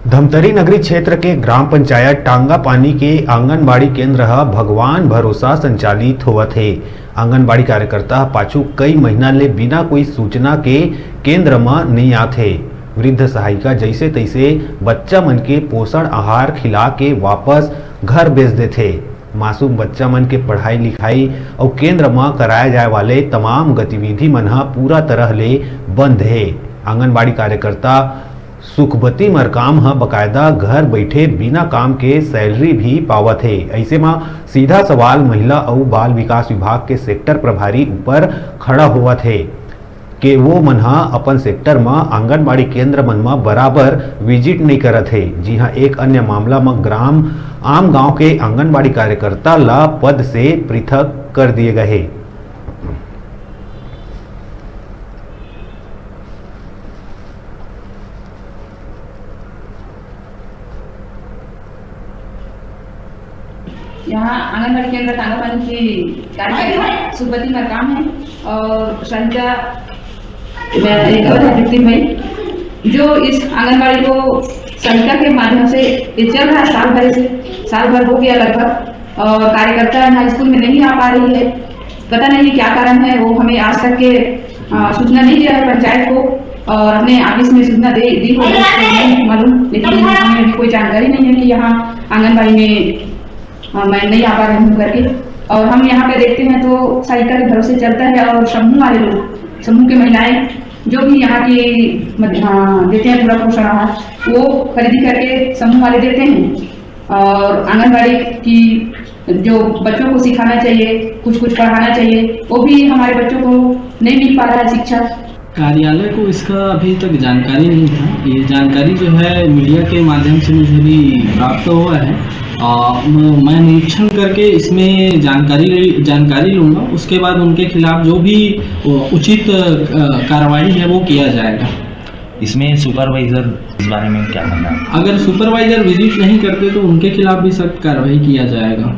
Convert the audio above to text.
धमतरी नगरी क्षेत्र के ग्राम पंचायत टांगा पानी के आंगनबाड़ी केंद्र भगवान भरोसा संचालित होवत है। आंगनबाड़ी कार्यकर्ता पाछू कई महीना ले बिना कोई सूचना के केंद्र में नहीं आते। वृद्ध सहायिका जैसे तैसे बच्चा मन के पोषण आहार खिला के वापस घर भेज देते। मासूम बच्चा मन के पढ़ाई लिखाई और केंद्र में कराए जाए वाले तमाम गतिविधि मन पूरा तरह ले बंद है। आंगनबाड़ी कार्यकर्ता सुखबती मरकाम बकायदा घर बैठे बिना काम के सैलरी भी पावत है। ऐसे में सीधा सवाल महिला और बाल विकास विभाग के सेक्टर प्रभारी ऊपर खड़ा होवत है कि वो मन अपन सेक्टर में आंगनबाड़ी केंद्र मन में बराबर विजिट नहीं करत है। जी हाँ, एक अन्य मामला में आम गांव के आंगनबाड़ी कार्यकर्ता ला पद से पृथक कर दिए गए हैं। यहाँ आंगनबाड़ी केंद्र टांगा पानी की कार्यकर्ता सुखबती मरकाम है और सहिता भाई जो इस आंगनबाड़ी को सहिता के माध्यम से ये चल रहा है। साल भर हो गया लगभग और कार्यकर्ता यहाँ स्कूल में नहीं आ पा रही है। पता नहीं क्या कारण है, वो हमें आज तक के सूचना नहीं दिया है पंचायत को और अपने ऑफिस में सूचना दी हो नहीं मालूम, लेकिन हमें अभी कोई जानकारी नहीं है कि यहाँ आंगनबाड़ी में मैं नहीं आ पा रही हूँ करके। और हम यहाँ पे देखते हैं तो सहायिका के भरोसे चलता है और समूह वाले लोग, समूह की महिलाएं जो भी यहाँ की देते हैं पूरा पोषण आहार वो खरीदी करके समूह वाले देते हैं। और आंगनबाड़ी की जो बच्चों को सिखाना चाहिए, कुछ पढ़ाना चाहिए, वो भी हमारे बच्चों को नहीं मिल पा रहा है शिक्षा। कार्यालय को इसका अभी तक जानकारी नहीं था। ये जानकारी जो है मीडिया के माध्यम से मुझे भी प्राप्त हुआ है। मैं निरीक्षण करके इसमें जानकारी लूँगा, उसके बाद उनके खिलाफ जो भी उचित कार्रवाई है वो किया जाएगा। इसमें सुपरवाइजर इस बारे में क्या कहना है? अगर सुपरवाइजर विजिट नहीं करते तो उनके खिलाफ भी सख्त कार्रवाई किया जाएगा।